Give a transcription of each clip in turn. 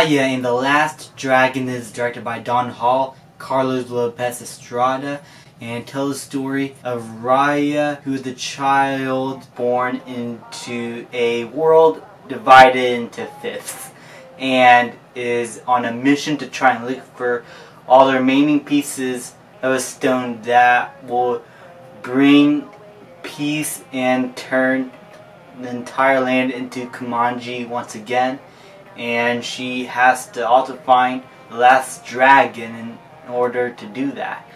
Raya and the Last Dragon is directed by Don Hall, Carlos Lopez Estrada, and tells the story of Raya, who is a child born into a world divided into fifths, and is on a mission to try and look for all the remaining pieces of a stone that will bring peace and turn the entire land into Kumanji once again. And she has to also find the last dragon in order to do that.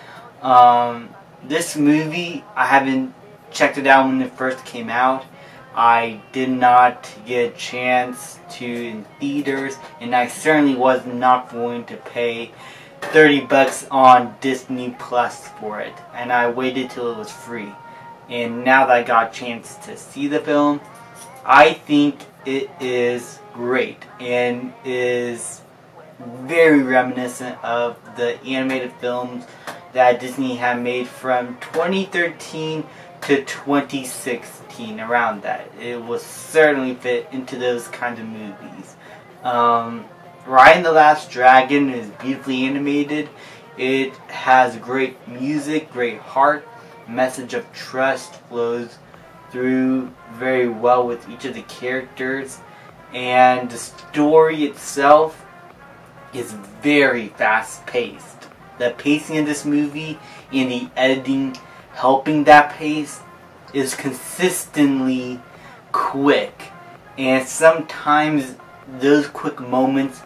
This movie, I haven't checked it out when it first came out. I did not get a chance to in theaters, and I certainly was not going to pay $30 on Disney Plus for it. And I waited till it was free. And now that I got a chance to see the film, I think it is great and is very reminiscent of the animated films that Disney had made from 2013 to 2016, around that. It will certainly fit into those kinds of movies. Raya and the Last Dragon is beautifully animated. It has great music, great heart. Message of trust flows through very well with each of the characters, and the story itself is very fast paced. The pacing of this movie and the editing helping that pace is consistently quick, and sometimes those quick moments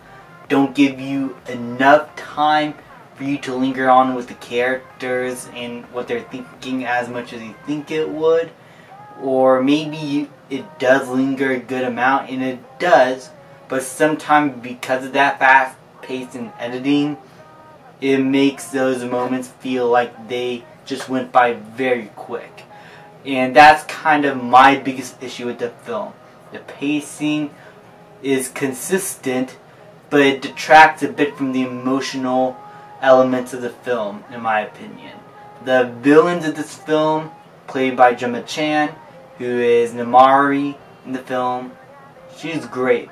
don't give you enough time for you to linger on with the characters and what they're thinking as much as you think it would. Or maybe it does linger a good amount, and it does, but sometimes because of that fast pace in editing, it makes those moments feel like they just went by very quick. And that's kind of my biggest issue with the film. The pacing is consistent, but it detracts a bit from the emotional elements of the film, in my opinion. The villains of this film, played by Gemma Chan, who is Namari in the film, she's great.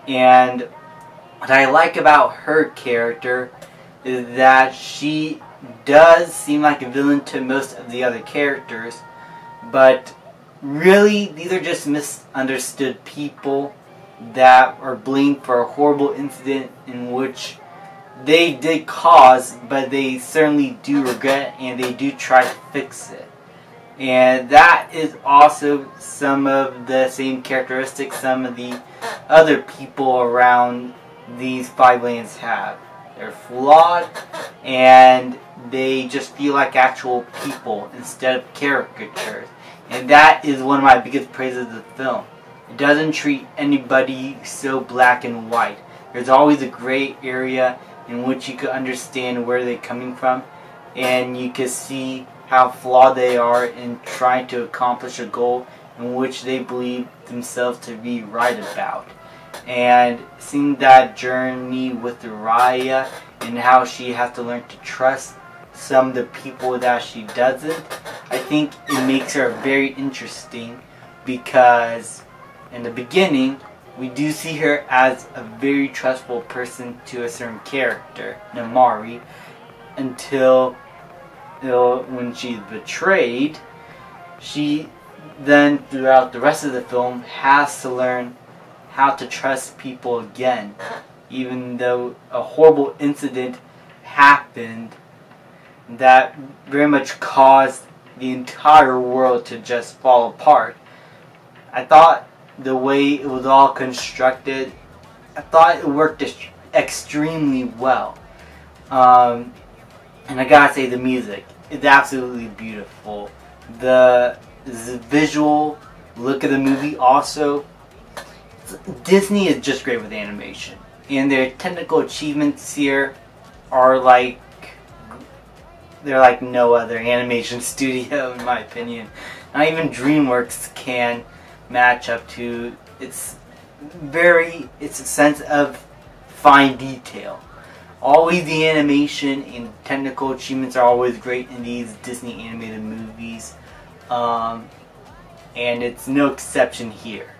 And what I like about her character is that she does seem like a villain to most of the other characters, but really these are just misunderstood people that are blamed for a horrible incident in which they did cause, but they certainly do regret, and they do try to fix it. And that is also some of the same characteristics some of the other people around these five lands have. They're flawed, and they just feel like actual people instead of caricatures. And that is one of my biggest praises of the film. It doesn't treat anybody so black and white. There's always a gray area in which you can understand where they're coming from, and you can see how flawed they are in trying to accomplish a goal in which they believe themselves to be right about. And seeing that journey with Raya and how she has to learn to trust some of the people that she doesn't, I think it makes her very interesting, because in the beginning we do see her as a very trustful person to a certain character, Namari, until when she's betrayed. She then, throughout the rest of the film, has to learn how to trust people again, even though a horrible incident happened that very much caused the entire world to just fall apart. I thought the way it was all constructed, I thought it worked extremely well. And I gotta say, the music is absolutely beautiful. The visual look of the movie also. Disney is just great with animation, and their technical achievements here are like, they're like no other animation studio, in my opinion. Not even DreamWorks can match up to its sense of fine detail. Always the animation and technical achievements are always great in these Disney animated movies, and it's no exception here.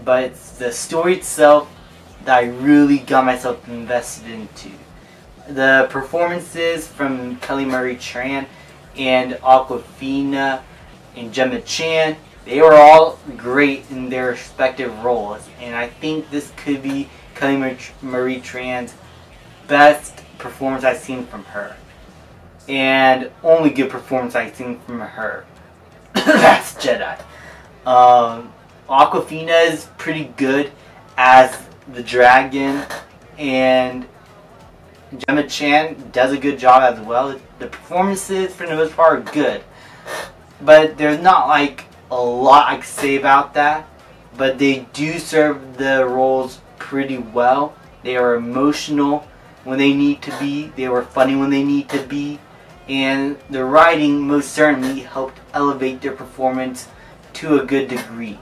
But the story itself that I really got myself invested into. The performances from Kelly Marie Tran and Awkwafina and Gemma Chan, they were all great in their respective roles, and I think this could be Kelly Marie Tran's best performance I've seen from her, and only good performance I've seen from her. That's Jedi. Awkwafina is pretty good as the dragon, and Gemma Chan does a good job as well. The performances, for the most part, are good, but there's not like a lot I can say about that. But they do serve the roles pretty well. They are emotional when they need to be. They were funny when they need to be. And the writing most certainly helped elevate their performance to a good degree.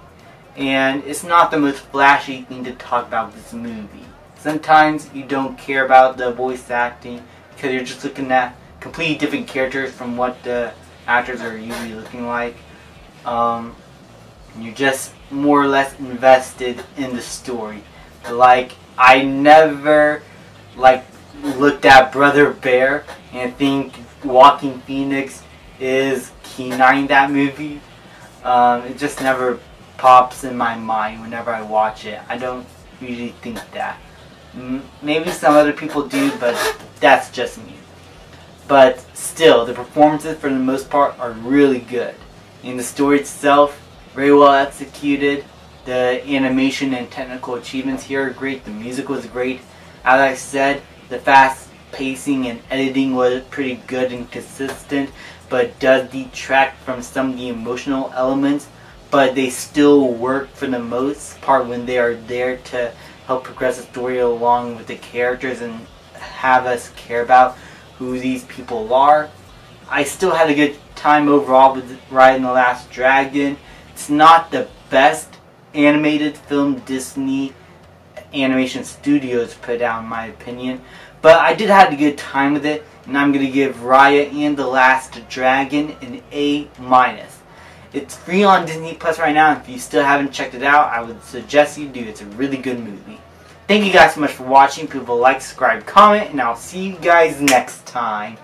And it's not the most flashy thing to talk about with this movie. Sometimes you don't care about the voice acting because you're just looking at completely different characters from what the actors are usually looking like. You're just more or less invested in the story. Like, I never looked at Brother Bear and think Joaquin Phoenix is Kenai in that movie. It just never pops in my mind whenever I watch it. I don't usually think that. Maybe some other people do, but that's just me. But still, the performances for the most part are really good. And the story itself, very well executed. The animation and technical achievements here are great. The music was great. As I said, the fast pacing and editing was pretty good and consistent, but does detract from some of the emotional elements. But they still work for the most part when they are there to help progress the story along with the characters and have us care about who these people are. I still had a good time overall with Raya and the Last Dragon. It's not the best animated film Disney Animation Studios put out, in my opinion, but I did have a good time with it, and I'm going to give Raya and the Last Dragon an A-. It's free on Disney Plus right now, and if you still haven't checked it out, I would suggest you do. It's a really good movie. Thank you guys so much for watching. People like, subscribe, comment, and I'll see you guys next time.